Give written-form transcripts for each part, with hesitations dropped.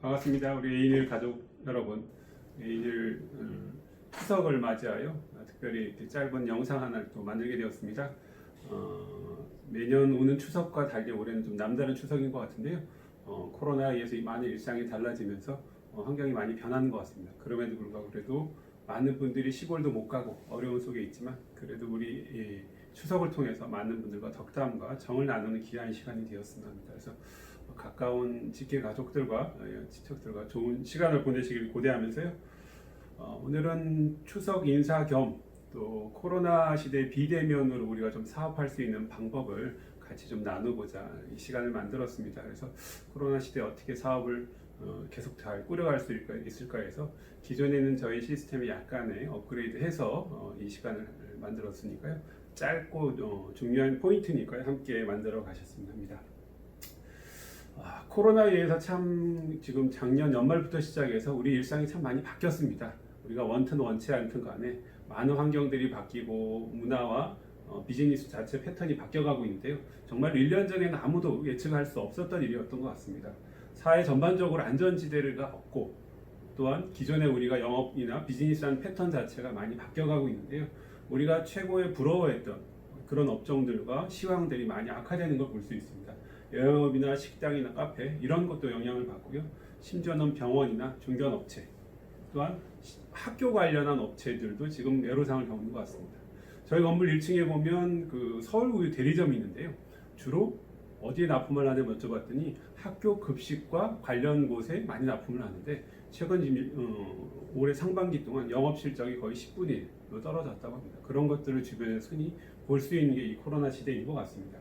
반갑습니다. 우리 에이일 가족 여러분, 에이일 추석을 맞이하여 특별히 이렇게 짧은 영상 하나를 또 만들게 되었습니다. 매년 오는 추석과 달리 올해는 좀 남다른 추석인 것 같은데요. 코로나에 의해서 많은 일상이 달라지면서 환경이 많이 변하는 것 같습니다. 그럼에도 불구하고 그래도 많은 분들이 시골도 못 가고 어려운 속에 있지만 그래도 우리 추석을 통해서 많은 분들과 덕담과 정을 나누는 귀한 시간이 되었으면 합니다. 그래서 가까운 직계 가족들과 친척들과 좋은 시간을 보내시길 고대하면서요. 오늘은 추석 인사 겸 또 코로나 시대 비대면으로 우리가 좀 사업할 수 있는 방법을 같이 좀 나누고자 이 시간을 만들었습니다. 그래서 코로나 시대에 어떻게 사업을 계속 잘 꾸려갈 수 있을까 해서 기존에는 저희 시스템이 약간의 업그레이드해서 이 시간을 만들었으니까요. 짧고 중요한 포인트니까요. 함께 만들어 가셨으면 합니다. 코로나에 의해서 참 지금 작년 연말부터 시작해서 우리 일상이 참 많이 바뀌었습니다. 우리가 원튼 원치 않든 간에 많은 환경들이 바뀌고 문화와 비즈니스 자체 패턴이 바뀌어가고 있는데요. 정말 1년 전에는 아무도 예측할 수 없었던 일이었던 것 같습니다. 사회 전반적으로 안전지대가 없고 또한 기존에 우리가 영업이나 비즈니스하는 패턴 자체가 많이 바뀌어가고 있는데요. 우리가 최고의 부러워했던 그런 업종들과 시황들이 많이 악화되는 걸 볼 수 있습니다. 영업이나 식당이나 카페 이런 것도 영향을 받고요. 심지어는 병원이나 중견업체 또한 학교 관련한 업체들도 지금 애로사항을 겪는 것 같습니다. 저희 건물 1층에 보면 그 서울우유 대리점이 있는데요. 주로 어디에 납품을 하냐 여쭤봤더니 학교 급식과 관련 곳에 많이 납품을 하는데 최근 올해 상반기 동안 영업 실적이 거의 10분의 1로 떨어졌다고 합니다. 그런 것들을 주변에서 흔히 볼 수 있는 게 이 코로나 시대인 것 같습니다.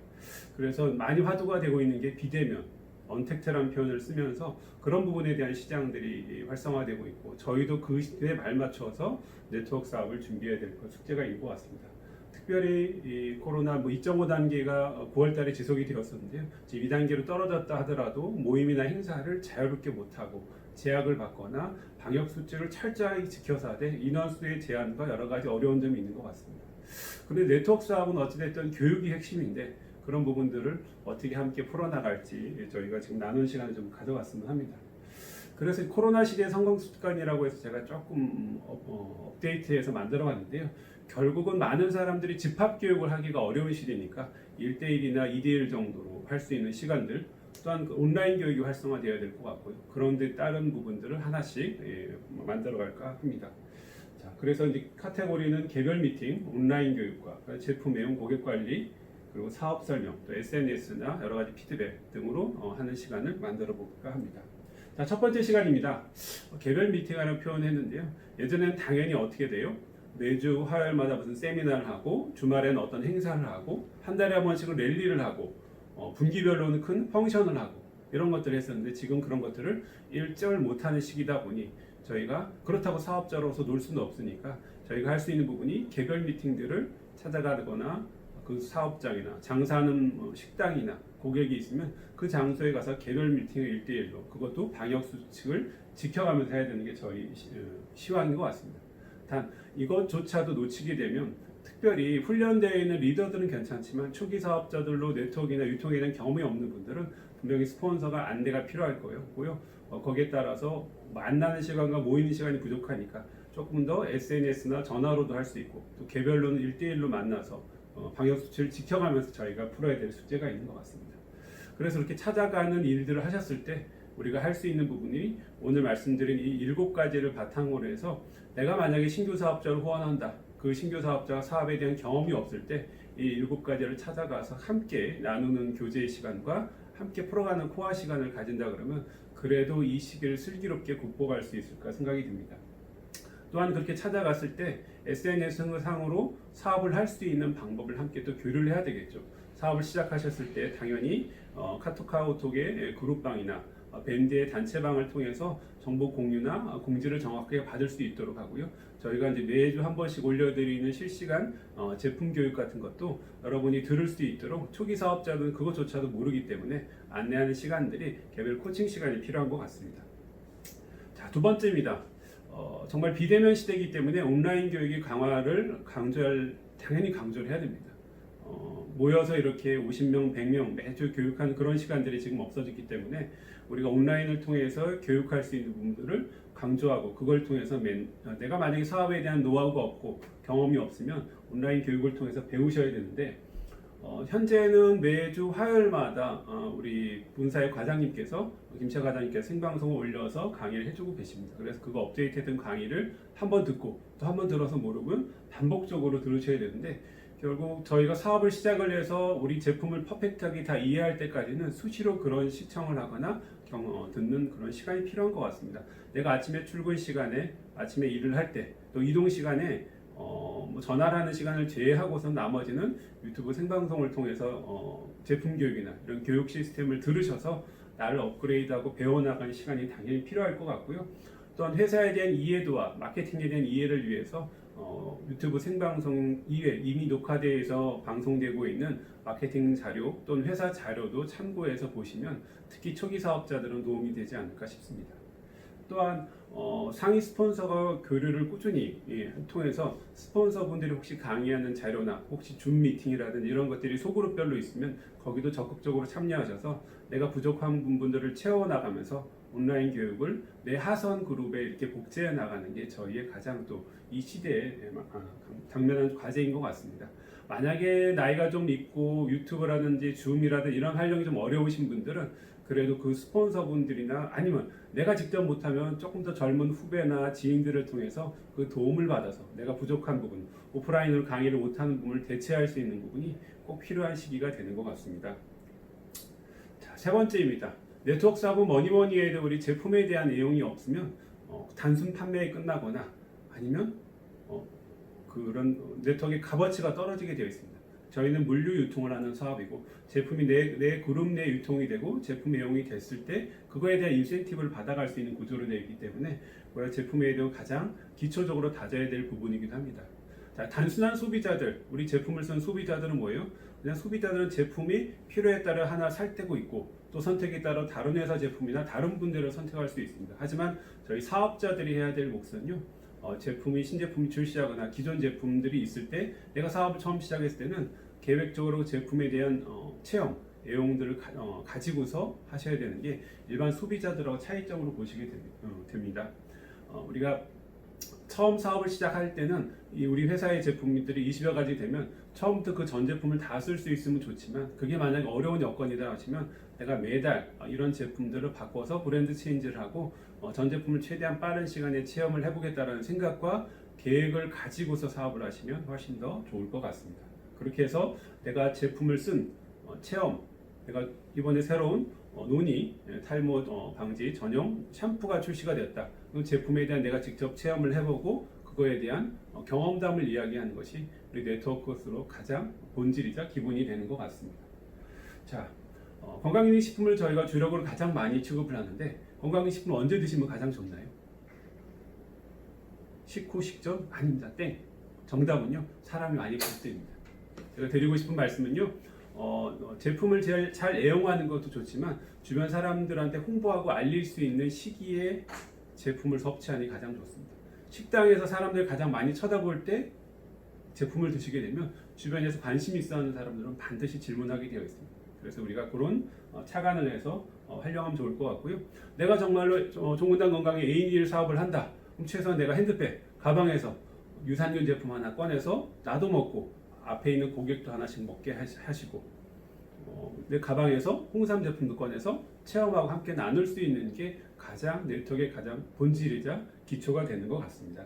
그래서 많이 화두가 되고 있는 게 비대면, 언택트라는 표현을 쓰면서 그런 부분에 대한 시장들이 활성화되고 있고 저희도 그 시대에 발맞춰서 네트워크 사업을 준비해야 될 숙제가 있는 것 같습니다. 특별히 이 코로나 2.5 단계가 9월 달에 지속이 되었었는데요. 지금 2단계로 떨어졌다 하더라도 모임이나 행사를 자유롭게 못하고 제약을 받거나 방역 수칙을 철저하게 지켜서 하되 인원수의 제한과 여러 가지 어려운 점이 있는 것 같습니다. 그런데 네트워크 사업은 어찌됐든 교육이 핵심인데 그런 부분들을 어떻게 함께 풀어나갈지 저희가 지금 나눈 시간을 좀 가져갔으면 합니다. 그래서 코로나 시대 성공 습관이라고 해서 제가 조금 업데이트해서 만들어봤는데요. 결국은 많은 사람들이 집합교육을 하기가 어려운 시대니까 1대1이나 2대1 정도로 할 수 있는 시간들 또한 온라인 교육이 활성화되어야 될 것 같고요. 그런데 다른 부분들을 하나씩 만들어갈까 합니다. 자, 그래서 이제 카테고리는 개별 미팅, 온라인 교육과 제품 애용, 고객 관리, 그리고 사업 설명, 또 SNS나 여러 가지 피드백 등으로 하는 시간을 만들어 볼까 합니다. 자, 첫 번째 시간입니다. 개별 미팅이라는 표현을 했는데요. 예전에는 당연히 어떻게 돼요? 매주 화요일마다 무슨 세미나를 하고 주말에는 어떤 행사를 하고 한 달에 한 번씩은 랠리를 하고 분기별로는 큰 펑션을 하고 이런 것들을 했었는데 지금 그런 것들을 일정을 못하는 시기다 보니 저희가 그렇다고 사업자로서 놀 수는 없으니까 저희가 할 수 있는 부분이 개별 미팅들을 찾아가거나 그 사업장이나 장사하는 식당이나 고객이 있으면 그 장소에 가서 개별 미팅을 1대1로 그것도 방역 수칙을 지켜가면서 해야 되는 게 저희 시황인 것 같습니다. 단 이것조차도 놓치게 되면 특별히 훈련되어 있는 리더들은 괜찮지만 초기 사업자들로 네트워크나 유통에 대한 경험이 없는 분들은 분명히 스폰서가 안내가 필요할 거고요. 거기에 따라서 만나는 시간과 모이는 시간이 부족하니까 조금 더 SNS나 전화로도 할 수 있고 또 개별로는 1대1로 만나서 방역수칙을 지켜가면서 저희가 풀어야 될 숙제가 있는 것 같습니다. 그래서 이렇게 찾아가는 일들을 하셨을 때 우리가 할 수 있는 부분이 오늘 말씀드린 이 7가지를 바탕으로 해서 내가 만약에 신규 사업자를 후원한다. 그 신규 사업자가 사업에 대한 경험이 없을 때 이 7가지를 찾아가서 함께 나누는 교제 시간과 함께 풀어가는 코어 시간을 가진다 그러면 그래도 이 시기를 슬기롭게 극복할 수 있을까 생각이 듭니다. 또한 그렇게 찾아갔을 때 SNS 상으로 사업을 할 수 있는 방법을 함께 또 교류를 해야 되겠죠. 사업을 시작하셨을 때 당연히 카톡의 그룹방이나 밴드의 단체방을 통해서 정보 공유나 공지를 정확하게 받을 수 있도록 하고요. 저희가 이제 매주 한 번씩 올려드리는 실시간 제품 교육 같은 것도 여러분이 들을 수 있도록 초기 사업자는 그것조차도 모르기 때문에 안내하는 시간들이 개별 코칭 시간이 필요한 것 같습니다. 자, 두 번째입니다. 정말 비대면 시대이기 때문에 온라인 교육의 강화를 당연히 강조를 해야 됩니다. 모여서 이렇게 50명, 100명 매주 교육하는 그런 시간들이 지금 없어졌기 때문에 우리가 온라인을 통해서 교육할 수 있는 부분들을 강조하고 그걸 통해서 내가 만약에 사업에 대한 노하우가 없고 경험이 없으면 온라인 교육을 통해서 배우셔야 되는데 현재는 매주 화요일마다 우리 본사의 과장님께서 김채 과장님께서 생방송을 올려서 강의를 해주고 계십니다. 그래서 그거 업데이트된 강의를 한번 듣고 또 한번 들어서 모르면 반복적으로 들으셔야 되는데 결국 저희가 사업을 시작을 해서 우리 제품을 퍼펙트하게 다 이해할 때까지는 수시로 그런 시청을 하거나 듣는 그런 시간이 필요한 것 같습니다. 내가 아침에 출근 시간에 아침에 일을 할 때 또 이동 시간에 뭐 전화를 하는 시간을 제외하고서 나머지는 유튜브 생방송을 통해서 제품 교육이나 이런 교육 시스템을 들으셔서 나를 업그레이드하고 배워나가는 시간이 당연히 필요할 것 같고요. 또한 회사에 대한 이해도와 마케팅에 대한 이해를 위해서 유튜브 생방송 이외 이미 녹화되어서 방송되고 있는 마케팅 자료 또는 회사 자료도 참고해서 보시면 특히 초기 사업자들은 도움이 되지 않을까 싶습니다. 또한 상위 스폰서가 교류를 꾸준히 통해서 스폰서분들이 혹시 강의하는 자료나 혹시 줌 미팅이라든지 이런 것들이 소그룹별로 있으면 거기도 적극적으로 참여하셔서 내가 부족한 부분들을 채워나가면서 온라인 교육을 내 하선 그룹에 이렇게 복제해 나가는 게 저희의 가장 또 이 시대에 당면한 과제인 것 같습니다. 만약에 나이가 좀 있고 유튜브라든지 줌이라든지 이런 활용이 좀 어려우신 분들은 그래도 그 스폰서분들이나 아니면 내가 직접 못하면 조금 더 젊은 후배나 지인들을 통해서 그 도움을 받아서 내가 부족한 부분, 오프라인으로 강의를 못하는 부분을 대체할 수 있는 부분이 꼭 필요한 시기가 되는 것 같습니다. 자, 세 번째입니다. 네트워크 사업은 뭐니 해도 우리 제품에 대한 내용이 없으면 단순 판매에 끝나거나 아니면 그런 네트워크의 값어치가 떨어지게 되어 있습니다. 저희는 물류 유통을 하는 사업이고 제품이 내 그룹 내 유통이 되고 제품 애용이 됐을 때 그거에 대한 인센티브를 받아갈 수 있는 구조로 되어 있기 때문에 제품에 대한 가장 기초적으로 다져야 될 부분이기도 합니다. 자, 단순한 소비자들, 우리 제품을 쓴 소비자들은 뭐예요? 그냥 소비자들은 제품이 필요에 따라 하나 살 때고 있고 또 선택에 따라 다른 회사 제품이나 다른 분들을 선택할 수 있습니다. 하지만 저희 사업자들이 해야 될 몫은요. 신제품이 출시하거나 기존 제품들이 있을 때 내가 사업을 처음 시작했을 때는 계획적으로 제품에 대한 체험, 내용들을 가지고서 하셔야 되는 게 일반 소비자들하고 차이점으로 보시게 됩니다. 우리가 처음 사업을 시작할 때는 우리 회사의 제품들이 20여 가지 되면 처음부터 그 전 제품을 다 쓸 수 있으면 좋지만 그게 만약에 어려운 여건이다 하시면 내가 매달 이런 제품들을 바꿔서 브랜드 체인지를 하고 전 제품을 최대한 빠른 시간에 체험을 해보겠다는 생각과 계획을 가지고서 사업을 하시면 훨씬 더 좋을 것 같습니다. 그렇게 해서 내가 제품을 쓴 체험, 내가 이번에 새로운 노니 탈모 방지 전용 샴푸가 출시가 되었다. 그 제품에 대한 내가 직접 체험을 해보고 그거에 대한 경험담을 이야기하는 것이 우리 네트워크로서 가장 본질이자 기본이 되는 것 같습니다. 자, 건강기능식품을 저희가 주력으로 가장 많이 취급을 하는데 건강기능식품을 언제 드시면 가장 좋나요? 식후 식전? 아닙니다. 땡. 정답은요. 사람이 많이 볼 때입니다. 제가 드리고 싶은 말씀은요. 제품을 제일 잘 애용하는 것도 좋지만 주변 사람들한테 홍보하고 알릴 수 있는 시기에 제품을 섭취하는 게 가장 좋습니다. 식당에서 사람들 가장 많이 쳐다볼 때 제품을 드시게 되면 주변에서 관심 있어 하는 사람들은 반드시 질문하게 되어 있습니다. 그래서 우리가 그런 착안을 해서 활용하면 좋을 것 같고요. 내가 정말로 종근당 건강에 A&E 사업을 한다. 그럼 최소한 내가 핸드백, 가방에서 유산균 제품 하나 꺼내서 나도 먹고 앞에 있는 고객도 하나씩 먹게 하시고 내 가방에서 홍삼 제품도 꺼내서 체험하고 함께 나눌 수 있는 게 가장 네트워크의 가장 본질이자 기초가 되는 것 같습니다.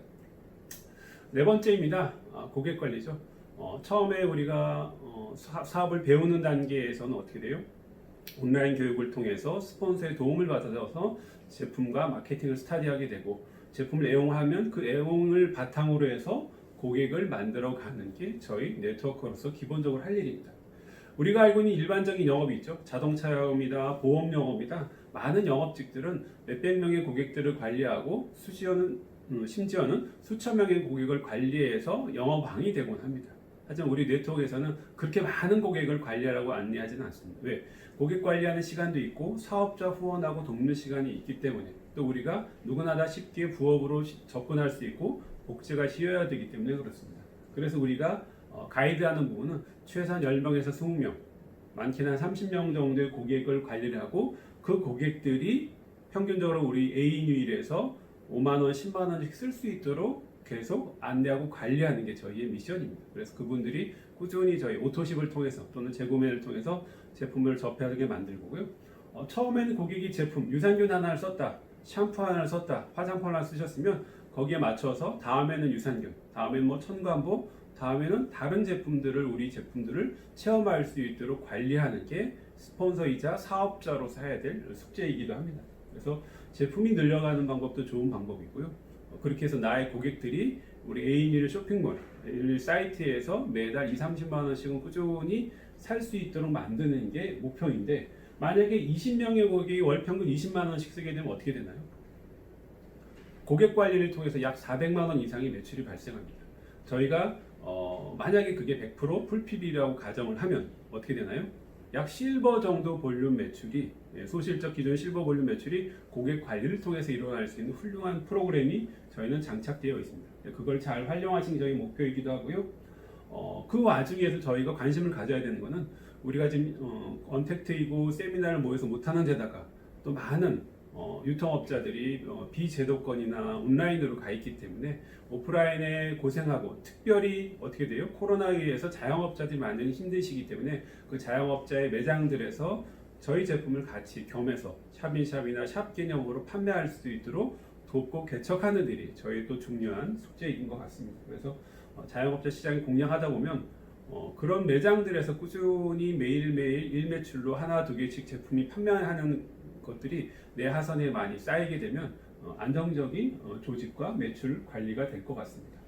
네 번째입니다. 고객 관리죠. 처음에 우리가 사업을 배우는 단계에서는 어떻게 돼요? 온라인 교육을 통해서 스폰서의 도움을 받아서 제품과 마케팅을 스타디하게 되고 제품을 애용하면 그 애용을 바탕으로 해서 고객을 만들어 가는 게 저희 네트워크로서 기본적으로 할 일입니다. 우리가 알고 있는 일반적인 영업이 있죠. 자동차 영업이다, 보험 영업이다. 많은 영업직들은 몇백 명의 고객들을 관리하고 심지어는 수천 명의 고객을 관리해서 영업왕이 되곤 합니다. 하지만 우리 네트워크에서는 그렇게 많은 고객을 관리하라고 안내하지는 않습니다. 왜? 고객 관리하는 시간도 있고 사업자 후원하고 돕는 시간이 있기 때문에 또 우리가 누구나 다 쉽게 부업으로 접근할 수 있고 복제가 쉬워야 되기 때문에 그렇습니다. 그래서 우리가 가이드하는 부분은 최소한 10명에서 20명, 많게는 한 30명 정도의 고객을 관리를 하고 그 고객들이 평균적으로 우리 A뉴일에서 5만 원, 10만 원씩 쓸 수 있도록 계속 안내하고 관리하는 게 저희의 미션입니다. 그래서 그분들이 꾸준히 저희 오토십을 통해서 또는 재구매를 통해서 제품을 접하게 만들고요. 처음에는 고객이 제품 유산균 하나를 썼다, 샴푸 하나를 썼다, 화장품 하나 쓰셨으면 거기에 맞춰서 다음에는 유산균, 다음에는 뭐 천관보, 다음에는 다른 제품들을 우리 제품들을 체험할 수 있도록 관리하는 게 스폰서이자 사업자로서 해야 될 숙제이기도 합니다. 그래서 제품이 늘려가는 방법도 좋은 방법이고요. 그렇게 해서 나의 고객들이 우리 A뉴일 쇼핑몰 사이트에서 매달 2, 30만 원씩은 꾸준히 살 수 있도록 만드는 게 목표인데 만약에 20명의 고객이 월 평균 20만 원씩 쓰게 되면 어떻게 되나요? 고객 관리를 통해서 약 400만 원 이상의 매출이 발생합니다. 저희가 만약에 그게 100% 풀PB라고 가정을 하면 어떻게 되나요? 약 실버 정도 볼륨 매출이 소실적 기준 실버 볼륨 매출이 고객 관리를 통해서 일어날 수 있는 훌륭한 프로그램이 저희는 장착되어 있습니다. 그걸 잘 활용하시는 게 저희 목표이기도 하고요. 그 와중에서 저희가 관심을 가져야 되는 것은 우리가 지금 언택트이고 세미나를 모여서 못하는 데다가 또 많은 유통업자들이 비제도권이나 온라인으로 가 있기 때문에 오프라인에 고생하고 특별히 어떻게 돼요? 코로나에 의해서 자영업자들이 많이 힘드시기 때문에 그 자영업자의 매장들에서 저희 제품을 같이 겸해서 샵인샵이나 샵 개념으로 판매할 수 있도록 돕고 개척하는 일이 저희 또 중요한 숙제인 것 같습니다. 그래서 자영업자 시장이 공략하다 보면 그런 매장들에서 꾸준히 매일매일 일매출로 하나 두 개씩 제품이 판매하는 것들이 내 하선에 많이 쌓이게 되면 안정적인 조직과 매출 관리가 될 것 같습니다.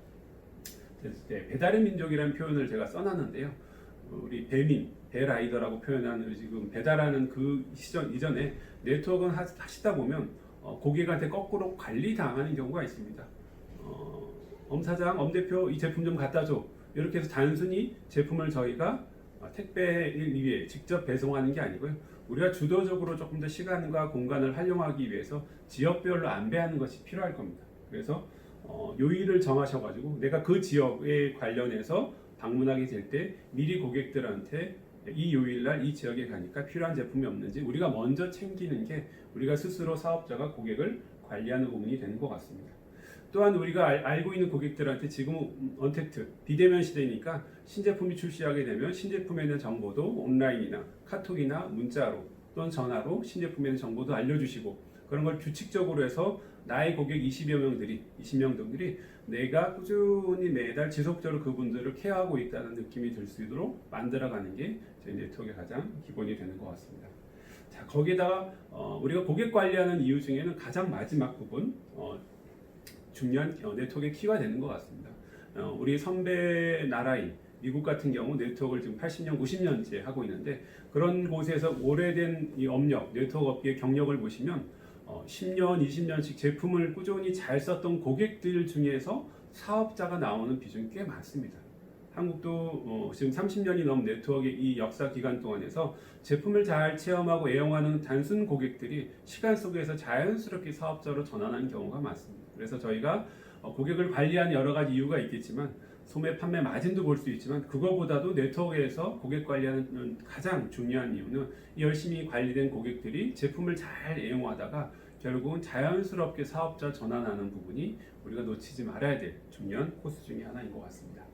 배달의 민족이라는 표현을 제가 써놨는데요. 우리 배민, 배라이더라고 표현하는 지금 배달하는 그 시절 이전에 네트워크는 하시다 보면 고객한테 거꾸로 관리당하는 경우가 있습니다. 엄사장, 엄대표 이 제품 좀 갖다 줘. 이렇게 해서 단순히 제품을 저희가 택배를 위해 직접 배송하는 게 아니고요. 우리가 주도적으로 조금 더 시간과 공간을 활용하기 위해서 지역별로 안배하는 것이 필요할 겁니다. 그래서 요일을 정하셔가지고 내가 그 지역에 관련해서 방문하게 될 때 미리 고객들한테 이 요일날 이 지역에 가니까 필요한 제품이 없는지 우리가 먼저 챙기는 게 우리가 스스로 사업자가 고객을 관리하는 부분이 되는 것 같습니다. 또한 우리가 알고 있는 고객들한테 지금 언택트 비대면 시대니까 신제품이 출시하게 되면 신제품에 대한 정보도 온라인이나 카톡이나 문자로 또는 전화로 신제품에 대한 정보도 알려주시고 그런 걸 규칙적으로 해서 나의 고객 20명들이 내가 꾸준히 매달 지속적으로 그분들을 케어하고 있다는 느낌이 들 수 있도록 만들어가는 게 저희 네트워크의 가장 기본이 되는 것 같습니다. 자, 거기에다가 우리가 고객 관리하는 이유 중에는 가장 마지막 부분 중요한 네트워크의 키가 되는 것 같습니다. 우리 선배 나라인 미국 같은 경우 네트워크를 지금 80년, 90년째 하고 있는데 그런 곳에서 오래된 이 업력, 네트워크 업계의 경력을 보시면 10년, 20년씩 제품을 꾸준히 잘 썼던 고객들 중에서 사업자가 나오는 비중이 꽤 많습니다. 한국도 지금 30년이 넘은 네트워크의 이 역사 기간 동안에서 제품을 잘 체험하고 애용하는 단순 고객들이 시간 속에서 자연스럽게 사업자로 전환하는 경우가 많습니다. 그래서 저희가 고객을 관리하는 여러 가지 이유가 있겠지만 소매 판매 마진도 볼 수 있지만 그거보다도 네트워크에서 고객 관리하는 가장 중요한 이유는 열심히 관리된 고객들이 제품을 잘 애용하다가 결국은 자연스럽게 사업자 전환하는 부분이 우리가 놓치지 말아야 될 중요한 코스 중에 하나인 것 같습니다.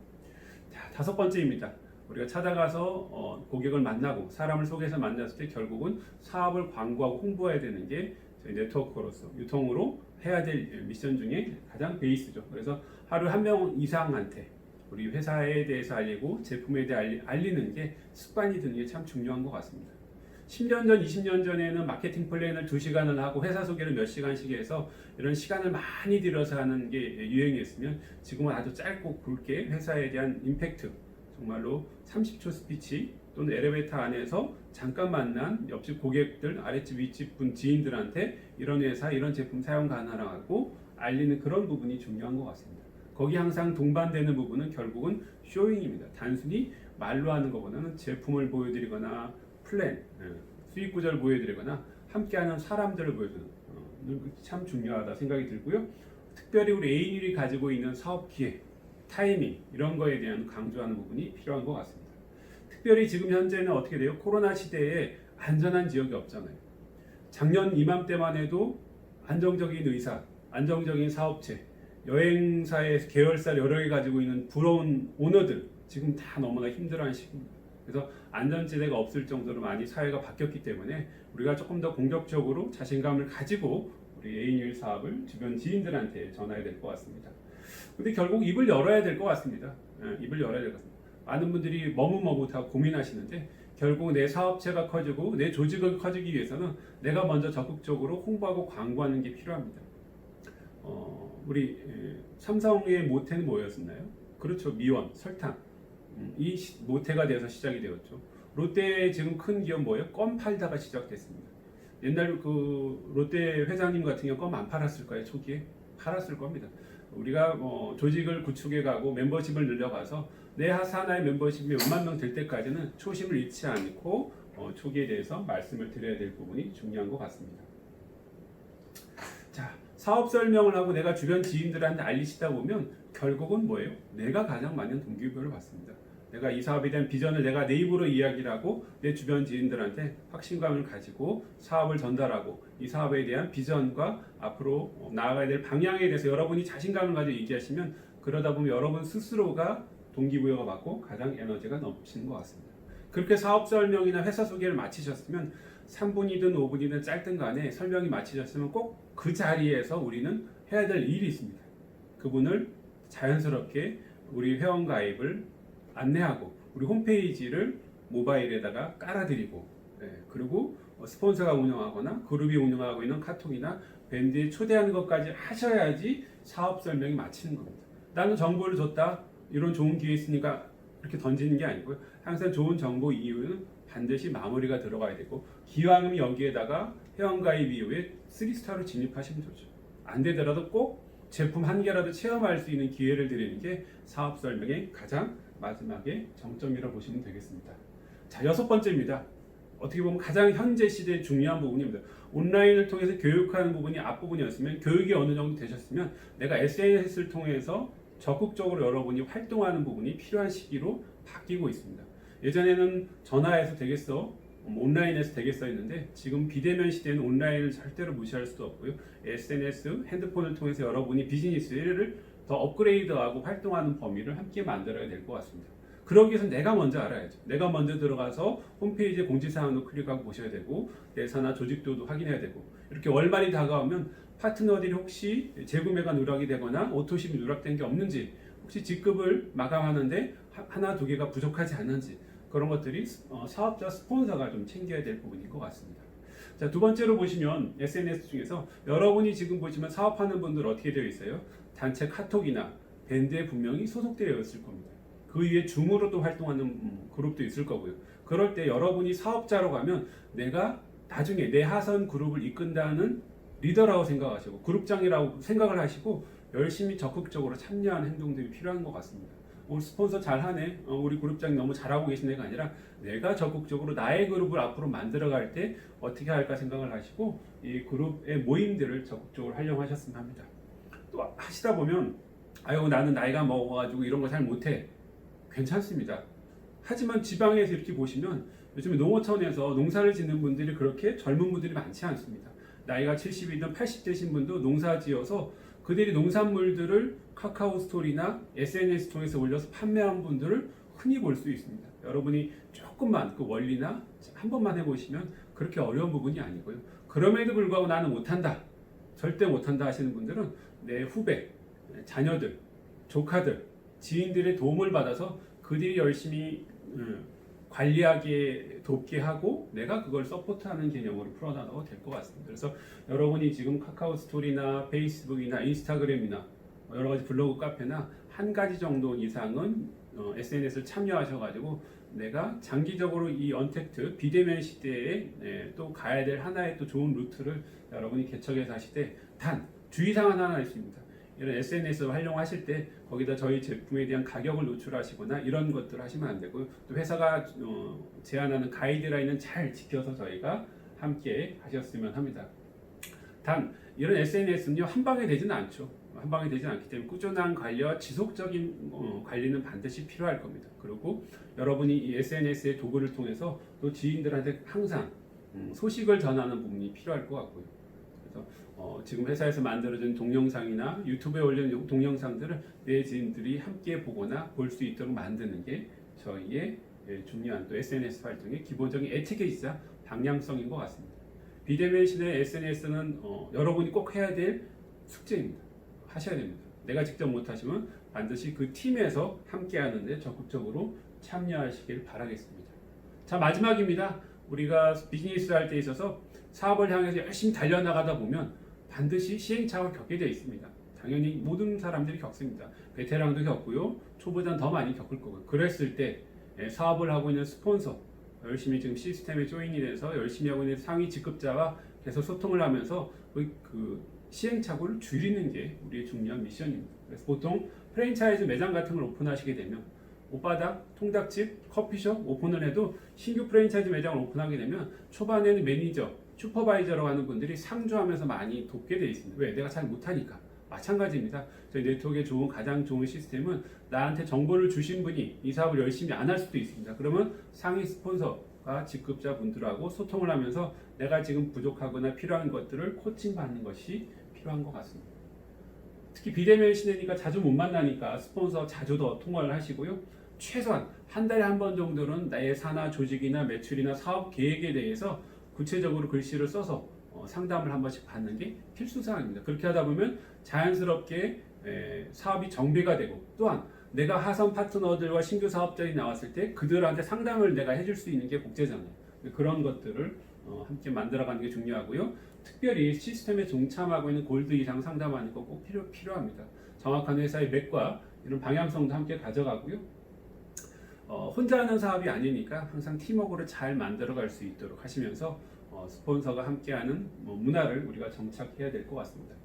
자, 5번째입니다. 우리가 찾아가서 고객을 만나고 사람을 소개해서 만났을 때 결국은 사업을 광고하고 홍보해야 되는 게 저희 네트워크로서 유통으로 해야 될 미션 중에 가장 베이스죠. 그래서 하루 한 명 이상한테 우리 회사에 대해서 알리고 제품에 대해 알리는 게 습관이 드는 게 참 중요한 것 같습니다. 10년 전, 20년 전에는 마케팅 플랜을 2시간을 하고 회사 소개를 몇 시간씩 해서 이런 시간을 많이 들여서 하는 게 유행이었으면 지금은 아주 짧고 굵게 회사에 대한 임팩트 정말로 30초 스피치 또는 엘리베이터 안에서 잠깐 만난 옆집 고객들, 아랫집, 윗집 분 지인들한테 이런 회사, 이런 제품 사용 가능하고 알리는 그런 부분이 중요한 것 같습니다. 거기 항상 동반되는 부분은 결국은 쇼잉입니다. 단순히 말로 하는 것보다는 제품을 보여드리거나 플랜, 수익 구조를 보여드리거나 함께하는 사람들을 보여주는 참 중요하다 생각이 들고요. 특별히 우리 A뉴일이 가지고 있는 사업 기획, 타이밍 이런 거에 대한 강조하는 부분이 필요한 것 같습니다. 특별히 지금 현재는 어떻게 돼요? 코로나 시대에 안전한 지역이 없잖아요. 작년 이맘때만 해도 안정적인 의사, 안정적인 사업체, 여행사의 계열사 여러 개 가지고 있는 부러운 오너들 지금 다 너무나 힘들어하는 시기입니다. 그래서 안전지대가 없을 정도로 많이 사회가 바뀌었기 때문에 우리가 조금 더 공격적으로 자신감을 가지고 우리 애인유일 사업을 주변 지인들한테 전해야 될 것 같습니다. 근데 결국 입을 열어야 될 것 같습니다. 입을 열어야 될 것 같습니다. 많은 분들이 머뭇머뭇하고 고민하시는데 결국 내 사업체가 커지고 내 조직이 커지기 위해서는 내가 먼저 적극적으로 홍보하고 광고하는 게 필요합니다. 우리 삼성의 모태는 뭐였었나요? 그렇죠. 미원, 설탕. 이 모태가 돼서 시작이 되었죠. 롯데의 지금 큰 기업 뭐예요? 껌 팔다가 시작됐습니다. 옛날 그 롯데 회장님 같은 경우 껌 안 팔았을까요? 초기에 팔았을 겁니다. 우리가 조직을 구축해 가고 멤버십을 늘려가서 내 하나의 멤버십이 몇만 명 될 때까지는 초심을 잃지 않고 초기에 대해서 말씀을 드려야 될 부분이 중요한 것 같습니다. 자, 사업 설명을 하고 내가 주변 지인들한테 알리시다 보면 결국은 뭐예요? 내가 가장 많은 동기부여를 받습니다. 내가 이 사업에 대한 비전을 내가 내 입으로 이야기를 하고 내 주변 지인들한테 확신감을 가지고 사업을 전달하고 이 사업에 대한 비전과 앞으로 나아가야 될 방향에 대해서 여러분이 자신감을 가지고 얘기하시면 그러다 보면 여러분 스스로가 동기부여가 받고 가장 에너지가 넘치는 것 같습니다. 그렇게 사업 설명이나 회사 소개를 마치셨으면 3분이든 5분이든 짧든 간에 설명이 마치셨으면 꼭 그 자리에서 우리는 해야 될 일이 있습니다. 그분을 자연스럽게 우리 회원 가입을 안내하고 우리 홈페이지를 모바일에다가 깔아드리고 그리고 스폰서가 운영하거나 그룹이 운영하고 있는 카톡이나 밴드에 초대하는 것까지 하셔야지 사업 설명이 마치는 겁니다. 나는 정보를 줬다. 이런 좋은 기회 있으니까 이렇게 던지는 게 아니고요. 항상 좋은 정보 이후에는 반드시 마무리가 들어가야 되고 기왕이면 여기에다가 회원가입 이후에 3스타로 진입하시면 좋죠. 안 되더라도 꼭 제품 한 개라도 체험할 수 있는 기회를 드리는 게 사업 설명의 가장 마지막에 정점이라고 보시면 되겠습니다. 자, 6번째입니다. 어떻게 보면 가장 현재 시대의 중요한 부분입니다. 온라인을 통해서 교육하는 부분이 앞부분이었으면 교육이 어느 정도 되셨으면 내가 SNS를 통해서 적극적으로 여러분이 활동하는 부분이 필요한 시기로 바뀌고 있습니다. 예전에는 전화해서 되겠어, 온라인에서 되겠어 했는데 지금 비대면 시대는 온라인을 절대로 무시할 수도 없고요. SNS, 핸드폰을 통해서 여러분이 비즈니스를 더 업그레이드하고 활동하는 범위를 함께 만들어야 될 것 같습니다. 그러기 위해서 내가 먼저 알아야죠. 내가 먼저 들어가서 홈페이지에 공지사항도 클릭하고 보셔야 되고 내사나 조직도도 확인해야 되고 이렇게 월말이 다가오면 파트너들이 혹시 재구매가 누락이 되거나 오토십이 누락된 게 없는지 혹시 직급을 마감하는데 하나 두 개가 부족하지 않은지 그런 것들이 사업자 스폰서가 좀 챙겨야 될 부분인 것 같습니다. 자, 두 번째로 보시면 SNS 중에서 여러분이 지금 보시면 사업하는 분들 어떻게 되어 있어요? 단체 카톡이나 밴드에 분명히 소속되어 있을 겁니다. 그 위에 줌으로도 활동하는 그룹도 있을 거고요. 그럴 때 여러분이 사업자로 가면 내가 나중에 내 하선 그룹을 이끈다는 리더라고 생각하시고 그룹장이라고 생각을 하시고 열심히 적극적으로 참여하는 행동들이 필요한 것 같습니다. 우리 스폰서 잘하네, 우리 그룹장이 너무 잘하고 계시네가 아니라 내가 적극적으로 나의 그룹을 앞으로 만들어갈 때 어떻게 할까 생각을 하시고 이 그룹의 모임들을 적극적으로 활용하셨으면 합니다. 또 하시다 보면 아유 나는 나이가 먹어가지고 이런 거 잘 못해. 괜찮습니다. 하지만 지방에서 이렇게 보시면 요즘 농어촌에서 농사를 짓는 분들이 그렇게 젊은 분들이 많지 않습니다. 나이가 70이든 80대신 분도 농사 지어서 그들이 농산물들을 카카오 스토리나 SNS 통해서 올려서 판매한 분들을 흔히 볼 수 있습니다. 여러분이 조금만 그 원리나 한 번만 해보시면 그렇게 어려운 부분이 아니고요. 그럼에도 불구하고 나는 못한다, 절대 못한다 하시는 분들은 내 후배, 자녀들, 조카들, 지인들의 도움을 받아서 그들이 열심히 관리하게 돕게 하고 내가 그걸 서포트하는 개념으로 풀어나가도 될 것 같습니다. 그래서 여러분이 지금 카카오 스토리나 페이스북이나 인스타그램이나 여러 가지 블로그 카페나 한 가지 정도 이상은 SNS를 참여하셔가지고 내가 장기적으로 이 언택트 비대면 시대에 또 가야 될 하나의 또 좋은 루트를 여러분이 개척해서 하실 때 단 주의사항 하나 있습니다. 이런 SNS를 활용하실 때 거기다 저희 제품에 대한 가격을 노출하시거나 이런 것들을 하시면 안 되고요. 또 회사가 제안하는 가이드라인은 잘 지켜서 저희가 함께 하셨으면 합니다. 단 이런 SNS는요 한 방에 되지는 않죠. 한 방에 되지 않기 때문에 꾸준한 관리와 지속적인 관리는 반드시 필요할 겁니다. 그리고 여러분이 이 SNS의 도구를 통해서 또 지인들한테 항상 소식을 전하는 부분이 필요할 것 같고요. 그래서 지금 회사에서 만들어진 동영상이나 유튜브에 올린 동영상들을 내 지인들이 함께 보거나 볼 수 있도록 만드는 게 저희의 중요한 또 SNS 활동의 기본적인 에티켓이자 방향성인 것 같습니다. 비대면신의 SNS는 여러분이 꼭 해야 될 숙제입니다. 하셔야 됩니다. 내가 직접 못하시면 반드시 그 팀에서 함께 하는데 적극적으로 참여하시길 바라겠습니다. 자, 마지막입니다. 우리가 비즈니스 할 때 있어서 사업을 향해서 열심히 달려나가다 보면 반드시 시행착오를 겪게 되어 있습니다. 당연히 모든 사람들이 겪습니다. 베테랑도 겪고요. 초보자는 더 많이 겪을 거고요. 그랬을 때 사업을 하고 있는 스폰서, 열심히 지금 시스템에 조인이 돼서 열심히 하고 있는 상위 직급자와 계속 소통을 하면서 그 시행착오를 줄이는 게 우리의 중요한 미션입니다. 그래서 보통 프랜차이즈 매장 같은 걸 오픈하시게 되면 옷바닥, 통닭집, 커피숍 오픈을 해도 신규 프랜차이즈 매장을 오픈하게 되면 초반에는 매니저, 슈퍼바이저라고 하는 분들이 상주하면서 많이 돕게 되어 있습니다. 왜? 내가 잘 못하니까. 마찬가지입니다. 저희 네트워크의 가장 좋은 시스템은 나한테 정보를 주신 분이 이 사업을 열심히 안 할 수도 있습니다. 그러면 상위 스폰서가 직급자 분들하고 소통을 하면서 내가 지금 부족하거나 필요한 것들을 코칭 받는 것이 필요한 것 같습니다. 특히 비대면 시대니까 자주 못 만나니까 스폰서 자주 더 통화를 하시고요. 최소한 한 달에 한 번 정도는 나의 산하 조직이나 매출이나 사업 계획에 대해서 구체적으로 글씨를 써서 상담을 한 번씩 받는 게 필수사항입니다. 그렇게 하다 보면 자연스럽게 사업이 정비가 되고 또한 내가 하선 파트너들과 신규 사업자들이 나왔을 때 그들한테 상담을 내가 해줄 수 있는 게 복제잖아요. 그런 것들을 함께 만들어가는 게 중요하고요. 특별히 시스템에 동참하고 있는 골드 이상 상담하는 거 꼭 필요합니다. 정확한 회사의 맥과 이런 방향성도 함께 가져가고요. 혼자 하는 사업이 아니니까 항상 팀워크를 잘 만들어갈 수 있도록 하시면서 스폰서가 함께하는 문화를 우리가 정착해야 될 것 같습니다.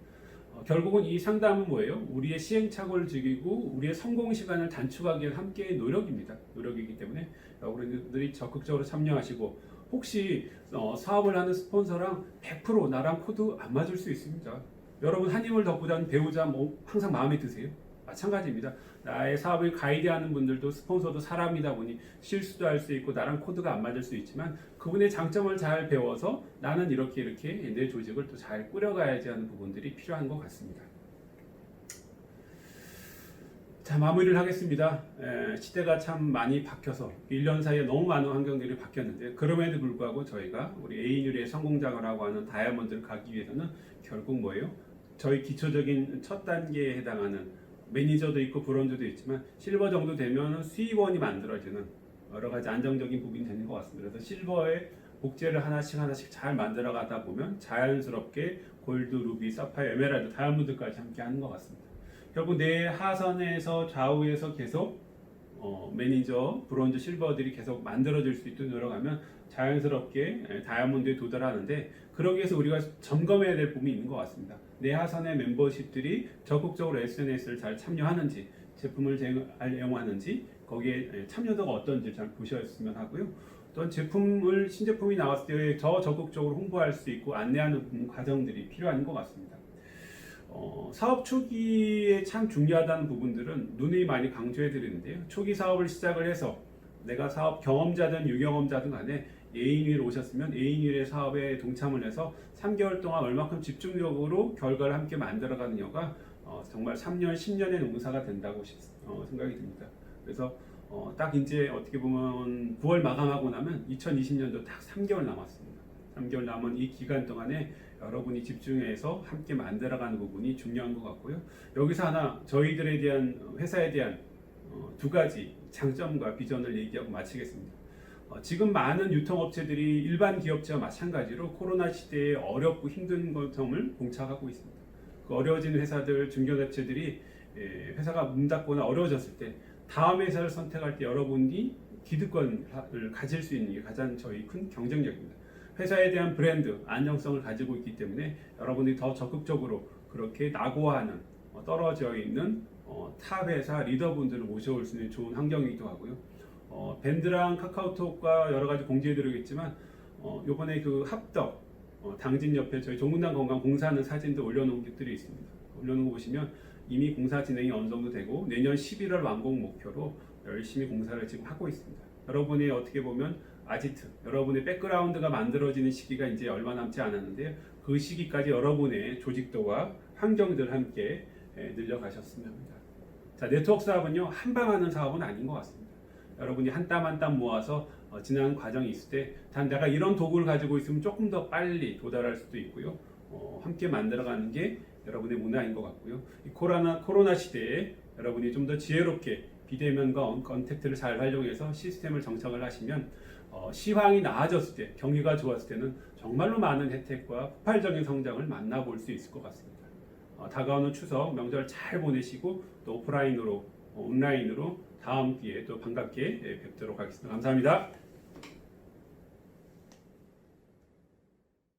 결국은 이 상담은 뭐예요? 우리의 시행착오를 줄이고 우리의 성공 시간을 단축하기 위한 함께의 노력이기 때문에 여러분들이 적극적으로 참여하시고 혹시 사업을 하는 스폰서랑 100% 나랑 코드 안 맞을 수 있습니다. 여러분 한 힘을 덕보다는 배우자 항상 마음에 드세요? 마찬가지입니다. 나의 사업을 가이드하는 분들도 스폰서도 사람이다 보니 실수도 할 수 있고 나랑 코드가 안 맞을 수 있지만 그분의 장점을 잘 배워서 나는 이렇게 내 조직을 또 잘 꾸려가야지 하는 부분들이 필요한 것 같습니다. 자, 마무리를 하겠습니다. 시대가 참 많이 바뀌어서 1년 사이에 너무 많은 환경들이 바뀌었는데 그럼에도 불구하고 저희가 우리 A뉴리의 성공자라고 하는 다이아몬드를 가기 위해서는 결국 뭐예요? 저희 기초적인 첫 단계에 해당하는 매니저도 있고 브론즈도 있지만 실버 정도 되면 수입원이 만들어지는 여러 가지 안정적인 부분이 되는 것 같습니다. 그래서 실버의 복제를 하나씩 잘 만들어 가다 보면 자연스럽게 골드, 루비, 사파이어, 에메랄드, 다이아몬드까지 함께 하는 것 같습니다. 결국 내 하선에서 좌우에서 계속 매니저, 브론즈, 실버들이 계속 만들어질 수 있도록 노력하면 자연스럽게 다이아몬드에 도달하는데 그러기 위해서 우리가 점검해야 될 부분이 있는 것 같습니다. 내 하선의 멤버십들이 적극적으로 SNS를 잘 참여하는지, 제품을 애용하는지, 거기에 참여도가 어떤지 잘 보셨으면 하고요. 또한 신제품이 나왔을 때 더 적극적으로 홍보할 수 있고 안내하는 과정들이 필요한 것 같습니다. 사업 초기에 참 중요하다는 부분들은 누누이 많이 강조해 드리는데요. 초기 사업을 시작을 해서 내가 사업 경험자든 유경험자든 간에 A인율 오셨으면 A인율의 사업에 동참을 해서 3개월 동안 얼마큼 집중적으로 결과를 함께 만들어가는 여가 정말 3년, 10년의 농사가 된다고 생각이 듭니다. 그래서 딱 이제 어떻게 보면 9월 마감하고 나면 2020년도 딱 3개월 남았습니다. 3개월 남은 이 기간 동안에 여러분이 집중해서 함께 만들어가는 부분이 중요한 것 같고요. 여기서 하나 저희들에 대한 회사에 대한 두 가지 장점과 비전을 얘기하고 마치겠습니다. 지금 많은 유통업체들이 일반 기업체와 마찬가지로 코로나 시대에 어렵고 힘든 점을 봉착하고 있습니다. 그 어려워진 회사들, 중견업체들이 회사가 문 닫거나 어려워졌을 때 다음 회사를 선택할 때 여러분이 기득권을 가질 수 있는 게 가장 저희 큰 경쟁력입니다. 회사에 대한 브랜드, 안정성을 가지고 있기 때문에 여러분이 더 적극적으로 그렇게 낙오하는 떨어져 있는 타 회사 리더분들을 모셔올 수 있는 좋은 환경이기도 하고요. 밴드랑 카카오톡과 여러 가지 공지해드리겠지만 이번에 그 합덕 당진 옆에 저희 종문당 건강 공사하는 사진도 올려놓은 것들이 있습니다. 올려놓은 거 보시면 이미 공사 진행이 어느 정도 되고 내년 11월 완공 목표로 열심히 공사를 지금 하고 있습니다. 여러분이 어떻게 보면 아지트, 여러분의 백그라운드가 만들어지는 시기가 이제 얼마 남지 않았는데요. 그 시기까지 여러분의 조직도와 환경들 함께 늘려가셨으면 합니다. 자, 네트워크 사업은요, 한방 하는 사업은 아닌 것 같습니다. 여러분이 한 땀 한 땀 모아서 지나는 과정이 있을 때, 단 내가 이런 도구를 가지고 있으면 조금 더 빨리 도달할 수도 있고요. 함께 만들어가는 게 여러분의 문화인 것 같고요. 이 코로나 시대에 여러분이 좀 더 지혜롭게 비대면과 언택트를 잘 활용해서 시스템을 정착을 하시면 시황이 나아졌을 때, 경기가 좋았을 때는 정말로 많은 혜택과 폭발적인 성장을 만나볼 수 있을 것 같습니다. 다가오는 추석 명절 잘 보내시고 또 오프라인으로 온라인으로 다음 기회에 또 반갑게 뵙도록 하겠습니다. 감사합니다.